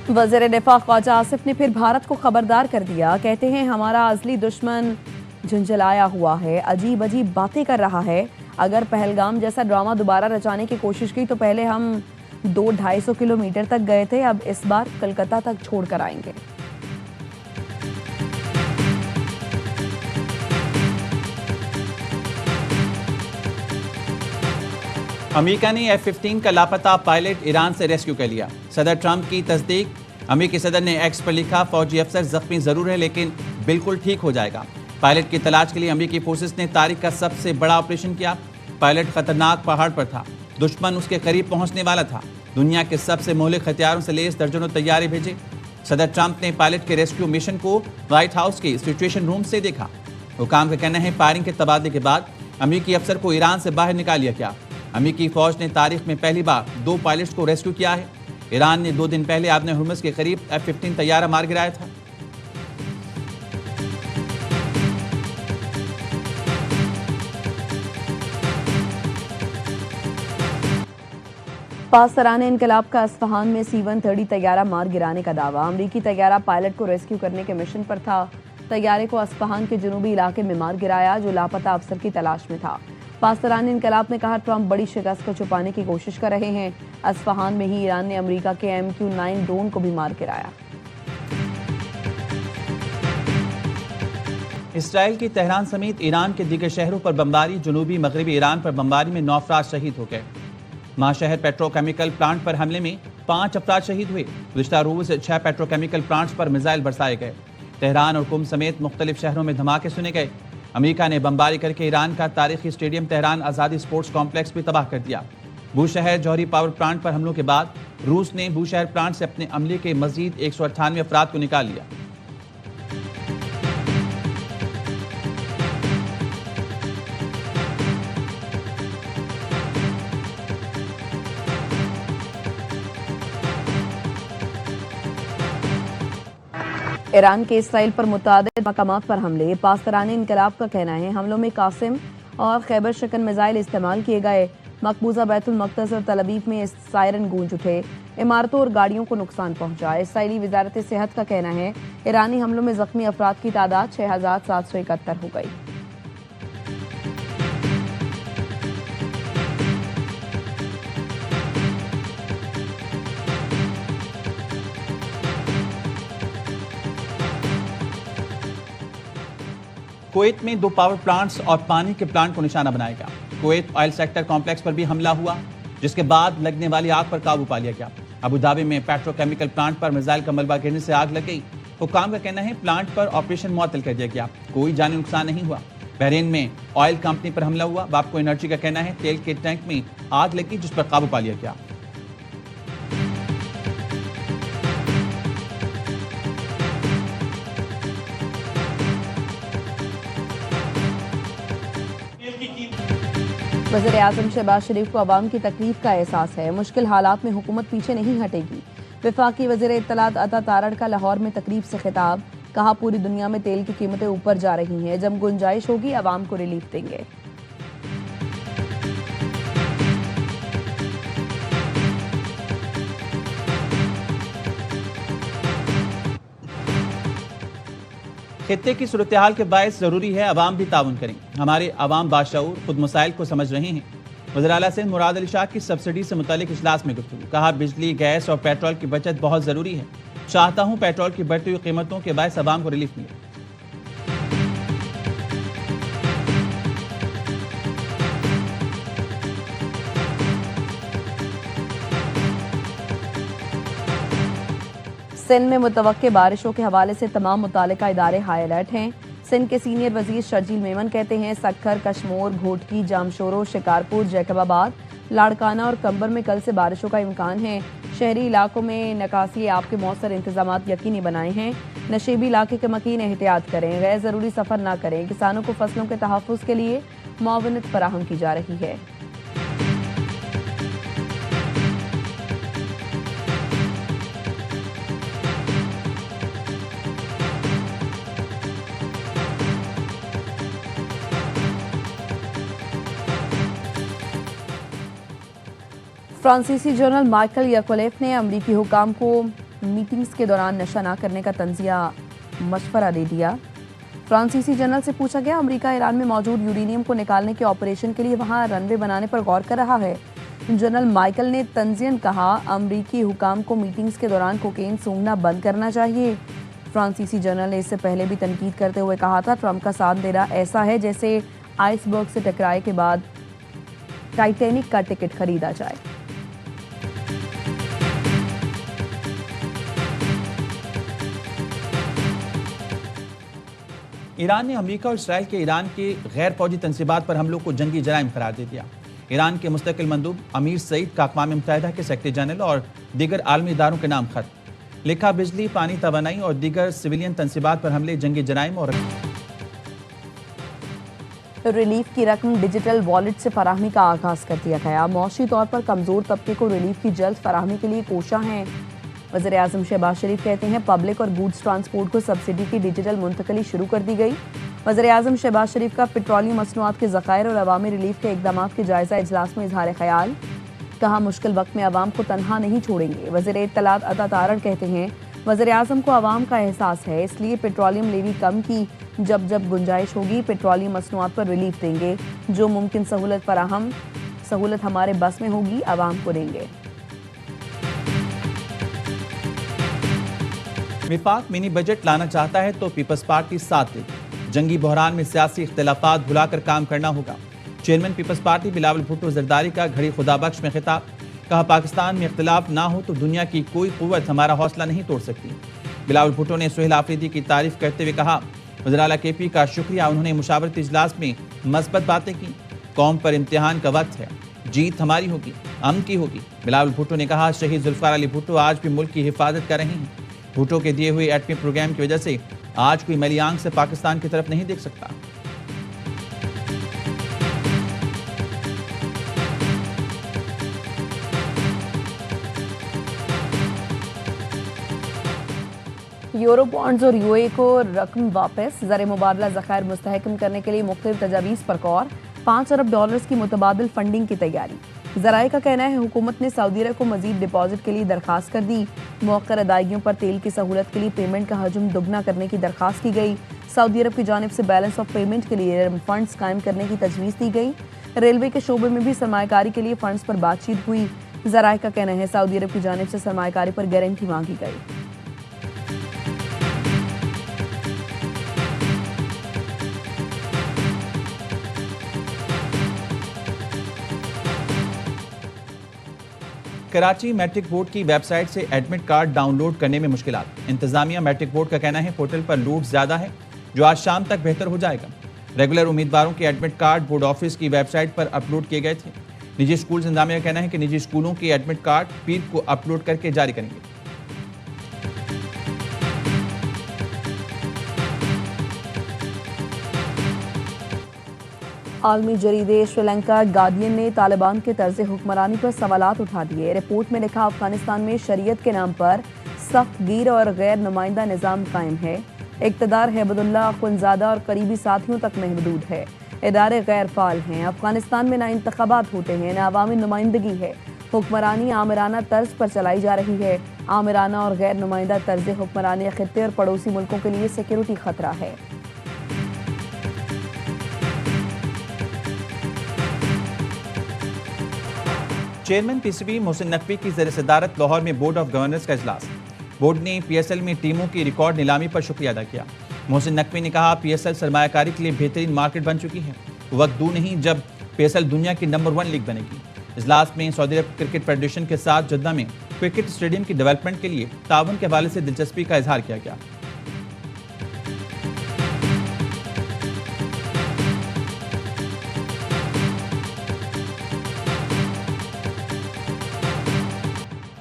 वज़ीर दिफ़ा ख्वाजा आसिफ ने फिर भारत को खबरदार कर दिया। कहते हैं हमारा असली दुश्मन झुंझलाया हुआ है, अजीब अजीब बातें कर रहा है। अगर पहलगाम जैसा ड्रामा दोबारा रचाने की कोशिश की तो पहले हम 200-250 किलोमीटर तक गए थे, अब इस बार कलकत्ता तक छोड़ कर आएंगे। अमेरिका ने F-15 का लापता पायलट ईरान से रेस्क्यू कर लिया। सदर ट्रंप की तस्दीक। अमेरिकी सदर ने एक्स पर लिखा, फौजी अफसर जख्मी जरूर है लेकिन बिल्कुल ठीक हो जाएगा। पायलट की तलाश के लिए अमेरिकी फोर्सेस ने तारीख का सबसे बड़ा ऑपरेशन किया। पायलट खतरनाक पहाड़ पर था, दुश्मन उसके करीब पहुंचने वाला था। दुनिया के सबसे मोहलिक हथियारों से लैस दर्जनों तैयारे भेजे। सदर ट्रंप ने पायलट के रेस्क्यू मिशन को व्हाइट हाउस के सिचुएशन रूम से देखा। हुकाम का कहना है फायरिंग के तबादले के बाद अमेरिकी अफसर को ईरान से बाहर निकाल लिया गया। अमेरिकी फौज ने तारीख में पहली बार 2 पायलट्स को रेस्क्यू किया है। ईरान ने 2 दिन पहले आबने हुर्मुज़ के करीब F-15 तैयारा मार गिराया था। पासराने इनकलाब का अस्फहान में C-130 तैयारा मार गिराने का दावा। अमरीकी तैयारा पायलट को रेस्क्यू करने के मिशन पर था। तैयारे को अस्फहान के जनूबी इलाके में मार गिराया जो लापता अफसर की तलाश में था। पासराने इनकलाब ने कहा ट्रंप बड़ी शिकस्त को छुपाने की कोशिश कर रहे हैं। अस्फहान में ही ईरान ने अमेरिका के MQ-9 ड्रोन को भी मार गिराया। इसराइल की तेहरान समेत ईरान के दीगर शहरों पर बमबारी। जनूबी मगरबी ईरान पर बमबारी में 9 अफराद शहीद हो गए। महाशहर पेट्रोकेमिकल प्लांट पर हमले में 5 अफराद शहीद हुए। गुज़िश्ता रोज़ 6 पेट्रोकेमिकल प्लांट्स पर मिसाइल बरसाए गए। तेहरान और कुम समेत मुख्तलिफ शहरों में धमाके सुने गए। अमेरिका ने बमबारी करके ईरान का तारीखी स्टेडियम तेहरान आज़ादी स्पोर्ट्स कॉम्प्लेक्स भी तबाह कर दिया। बूशहर जौहरी पावर प्लांट पर हमलों के बाद रूस ने बूशहर प्लांट से अपने अमले के मजीद 198 अफराद को निकाल लिया। ईरान के इसराइल पर मुतादिद मकामात पर हमले। पासराने इनकलाब का कहना है हमलों में कासिम और खैबर शिकन मिसाइल इस्तेमाल किए गए। मकबूजा बैतुल मक़दस और तल अवीव में सायरन गूंज उठे। इमारतों और गाड़ियों को नुकसान पहुंचा। इसराइली वजारत सेहत का कहना है ईरानी हमलों में जख्मी अफराद की तादाद 6771 हो गई। कुवैत में 2 पावर प्लांट्स और पानी के प्लांट को निशाना बनाया गया। कुवैत ऑयल सेक्टर कॉम्प्लेक्स पर भी हमला हुआ जिसके बाद लगने वाली आग पर काबू पा लिया गया। अबू धाबी में पेट्रोकेमिकल प्लांट पर मिसाइल का मलबा गिरने से आग लग गई। हुकाम का कहना है प्लांट पर ऑपरेशन मुअत्तल कर दिया गया, कोई जानी नुकसान नहीं हुआ। बहरीन में ऑयल कंपनी पर हमला हुआ। बापको एनर्जी का कहना है तेल के टैंक में आग लगी जिस पर काबू पा लिया गया। वज़ीर आज़म शहबाज शरीफ को अवाम की तकलीफ का एहसास है। मुश्किल हालात में हुकूमत पीछे नहीं हटेगी। वफाकी वज़ीर इत्तलात अता तारड़ का लाहौर में तकरीब से खिताब। कहा पूरी दुनिया में तेल की कीमतें ऊपर जा रही हैं, जब गुंजाइश होगी अवाम को रिलीफ देंगे। खित्ते की सूरत हाल के बायस जरूरी है अवाम भी ताउन करें। हमारे अवाम बाशऊर खुद मसाइल को समझ रहे हैं। वज़ीर आला सिंध मुराद अली शाह की सब्सिडी से मुतालिक इजलास में गुफ्तगू। कहा बिजली, गैस और पेट्रोल की बचत बहुत जरूरी है। चाहता हूँ पेट्रोल की बढ़ती हुई कीमतों के बायस अवाम को रिलीफ मिले। सिंध में मुतवक्के बारिशों के हवाले से तमाम मुतालिका इदारे हाई अलर्ट हैं। सिंध के सीनियर वजीर शर्जील मेमन कहते हैं सक्खर, कशमोर, घोटकी, जामशोरो, शिकारपुर, जैकबाबाद, लाड़काना और कंबर में कल से बारिशों का इम्कान है। शहरी इलाकों में निकासी आब के मौसर इंतजाम यकीनी बनाए हैं। नशेबी इलाके के मकीन एहतियात करें, गैर ज़रूरी सफ़र न करें। किसानों को फसलों के तहफ़्फ़ुज़ के लिए मुआवनत फराहम की जा रही है। फ्रांसीसी जनरल माइकल याकोलेफ ने अमरीकी हुकाम को मीटिंग्स के दौरान नशा ना करने का तंजिया मशवरा दे दिया। फ्रांसीसी जनरल से पूछा गया, अमेरिका ईरान में मौजूद यूरेनियम को निकालने के ऑपरेशन के लिए वहां रनवे बनाने पर गौर कर रहा है। जनरल माइकल ने तंजियन कहा, अमरीकी हुकाम को मीटिंग्स के दौरान कोकेन सूंघना बंद करना चाहिए। फ्रांसीसी जनरल ने इससे पहले भी तनकीद करते हुए कहा था, ट्रंप का साथ देना ऐसा है जैसे आइसबर्ग से टकराए के बाद टाइटैनिक का टिकट खरीदा जाए। ईरान ने अमेरिका और इसराइल के ईरान के गैर फौजी तनसीबात पर हमलों को जंगी जराइम करार दे दिया। ईरान के मुस्तकिल मंदूब अमीर सईद का अक़वाम मुत्तहिदा के सेक्रेटरी जनरल और दीगर आलमी इदारों के नाम खत लिखा। बिजली, पानी, तवानाई और दीगर सिविलियन तनसीबात पर हमले जंगी जराइम और रिलीफ की रकम डिजिटल वॉलेट से फराहमी का आगाज कर दिया गया। मौशी तौर पर कमजोर तबके को रिलीफ की जल्द फराहमी के लिए कोशा हैं। वज़ीर आज़म शहबाज शरीफ कहते हैं, पब्लिक और गुड्स ट्रांसपोर्ट को सब्सिडी की डिजिटल मुंतकली शुरू कर दी गई। वज़ीर आज़म शहबाज शरीफ का पेट्रोलियम मसनूआत के ज़खायर और अवामी रिलीफ के इक़दामात के जायज़ा इजलास में इजहार ख्याल। कहा, मुश्किल वक्त में अवाम को तनहा नहीं छोड़ेंगे। वज़ीर इत्तलात अता तारड़ कहते हैं, वज़ीर आज़म को अवाम का एहसास है, इसलिए पेट्रोलियम लेवी कम की जब जब गुंजाइश होगी पेट्रोलियम मसनूआत पर रिलीफ देंगे। जो मुमकिन सहूलत हमारे बस में होगी अवाम को देंगे। विफाक मिनी बजट लाना चाहता है तो पीपल्स पार्टी साथ देगी। जंगी बहरान में सियासी इख्तिलाफात भुलाकर काम करना होगा। Chairman People's Party Bilawal Bhutto Zardari का घड़ी खुदाबख्श में खिताब। कहा, पाकिस्तान में इख्तिलाफ ना हो तो दुनिया की कोई कुव्वत हमारा हौसला नहीं तोड़ सकती। बिलावल भुट्टो ने सुहेल आफरीदी की तारीफ करते हुए कहा, वज़ीर आला KP का शुक्रिया, उन्होंने मुशावरती इजलास में मस्बत बातें की। कौम पर इम्तिहान का वक्त है, जीत हमारी होगी, अमन की होगी। बिलावल भुट्टो ने कहा, शहीद जुल्फ़िकार अली भुट्टो आज भी मुल्क की हिफाजत कर रहे हैं। भुट्टो के दिए हुए एटमी प्रोग्राम की वजह से आज कोई मैली आंख से पाकिस्तान की तरफ नहीं देख सकता। यूरो बॉन्ड्स और UAE को रकम वापस, ज़र मुबादला ज़खायर मुस्तहकम करने के लिए मुख्तलिफ तजावीज़ पर गौर। $5 अरब की मुतबादिल फंडिंग की तैयारी। ज़राए का कहना है, हुकूमत ने सऊदी अरब को मजीद डिपॉजिट के लिए दरखास्त कर दी। मौक़र अदायगियों पर तेल की सहूलत के लिए पेमेंट का हजम दुगना करने की दरखास्त की गई। सऊदी अरब की जानिब से बैलेंस ऑफ पेमेंट के लिए फंड्स कायम करने की तजवीज़ दी गई। रेलवे के शोबे में भी सरमायाकारी के लिए फंड्स पर बातचीत हुई। ज़राए का कहना है, सऊदी अरब की जानिब से सरमायाकारी पर गारंटी मांगी गई। कराची मैट्रिक बोर्ड की वेबसाइट से एडमिट कार्ड डाउनलोड करने में मुश्किलात। इंतजामिया मैट्रिक बोर्ड का कहना है, पोर्टल पर लोड ज्यादा है, जो आज शाम तक बेहतर हो जाएगा। रेगुलर उम्मीदवारों के एडमिट कार्ड बोर्ड ऑफिस की वेबसाइट पर अपलोड किए गए थे। निजी स्कूल इंतजामिया का कहना है कि निजी स्कूलों के एडमिट कार्ड पीर को अपलोड करके जारी करेंगे। आलमी जरीदे श्रीलंका गार्डियन ने तालिबान के तर्ज हुक्मरानी पर सवालात उठा दिए। रिपोर्ट में लिखा, अफगानिस्तान में शरीयत के नाम पर सख्त गिर और गैर नुमाइंदा निज़ाम कायम है। इक़्तिदार हैबतुल्लाह अख़ुंज़ादा और करीबी साथियों तक महदूद है। इदारे गैर फाल हैं। अफगानिस्तान में ना इंतखाबात होते हैं, ना अवामी नुमाइंदगी है। हुक्मरानी आमिराना तर्ज पर चलाई जा रही है। आमिराना और गैर नुमाइंदा तर्ज हुक्मरानी खित्ते और पड़ोसी मुल्कों के लिए सिक्योरिटी खतरा है। चेयरमैन PCB मोहसिन नकवी की ज़ेर सदारत लाहौर में बोर्ड ऑफ गवर्नर्स का इजलास। बोर्ड ने PSL में टीमों की रिकॉर्ड नीलामी पर शुक्रिया अदा किया। मोहसिन नकवी ने कहा, PSL सरमायाकारी के लिए बेहतरीन मार्केट बन चुकी है। वक्त दूर नहीं जब PSL दुनिया की नंबर 1 लीग बनेगी। इजलास में सऊदी अरब क्रिकेट फेडरेशन के साथ जद्दा में क्रिकेट स्टेडियम की डेवलपमेंट के लिए ताउन के हवाले से दिलचस्पी का इजहार किया गया।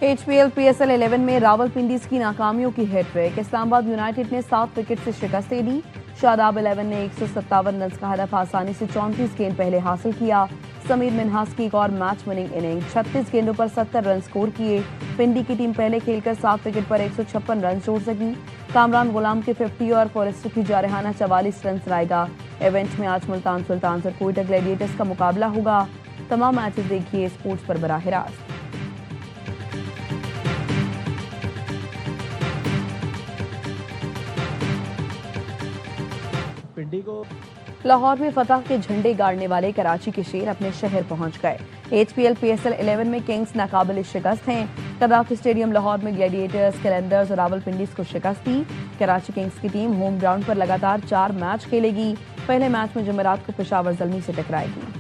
HPL PSL 11 में रावलपिंडीज की नाकामियों की हैट्रिक। इस्लामाबाद यूनाइटेड ने 7 विकेट से शिकस्त दे दी। शादाब 11 ने 157 रन का हदफ आसानी से 34 गेंद पहले हासिल किया। समीर मिन्हास की एक और मैच विनिंग इनिंग, 36 गेंदों पर 70 रन स्कोर किए। पिंडी की टीम पहले खेलकर 7 विकेट पर 156 रन जोड़ सकी। कामरान गुलाम के 50 और फॉरेस्टर की जारहाना 44 रन रायगा। इवेंट में आज मुल्तान सुल्तान्स और कोयटा ग्लैडिएटर्स का मुकाबला होगा। तमाम मैचेस देखिए स्पोर्ट्स पर बराह रास्त। कबड्डी को। लाहौर में फतह के झंडे गाड़ने वाले कराची के शेर अपने शहर पहुंच गए। HPL PSL 11 में किंग्स नाकाबिल शिकस्त हैं। कदाफी स्टेडियम लाहौर में ग्लैडिएटर्स, कैलेंडर्स और रावलपिंडी को शिकस्त दी। कराची किंग्स की टीम होम ग्राउंड पर लगातार 4 मैच खेलेगी। पहले मैच में जुमेरात को पेशावर ज़ल्मी से टकराएगी।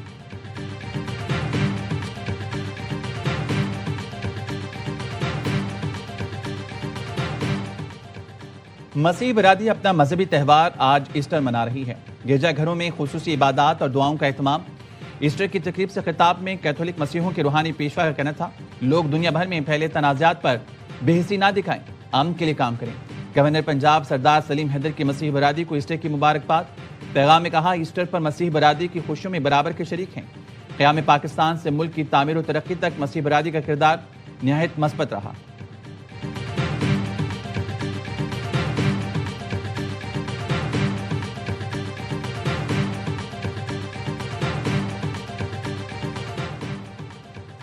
मसीह बरादरी अपना मजहबी त्यौहार आज ईस्टर मना रही है। गिरजाघरों में खुसूसी इबादत और दुआओं का एहतमाम। ईस्टर की तकरीब से खिताब में कैथोलिक मसीहों के रूहानी पेशवा का कहना था, लोग दुनिया भर में फैले तनाज़ात पर बेहिसी ना दिखाएं, अमन के लिए काम करें। गवर्नर पंजाब सरदार सलीम हैदर की मसीह बरादरी को ईस्टर की मुबारकबाद। पैगाम में कहा, ईस्टर पर मसीह बरादरी की खुशियों में बराबर के शरीक हैं। क़याम पाकिस्तान से मुल्क की तामीर और तरक्की तक मसीह बरादरी का किरदार निहायत मस्बत रहा।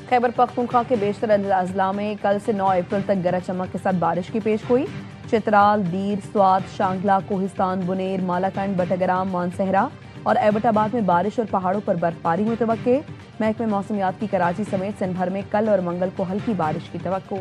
खैबर पख्तूनख्वा के बेशतर अजला में कल से 9 अप्रैल तक गरज चमक के साथ बारिश की पेश गोई। चित्राल, दीर, स्वात, शांगला, कोहिस्तान, बुनेर, मालाकंड, बटग्राम, मानसहरा और एबटाबाद में बारिश और पहाड़ों पर बर्फबारी मुतवक्के। महकमे मौसमियात की कराची समेत सिंध भर में कल और मंगल को हल्की बारिश की तवक्को।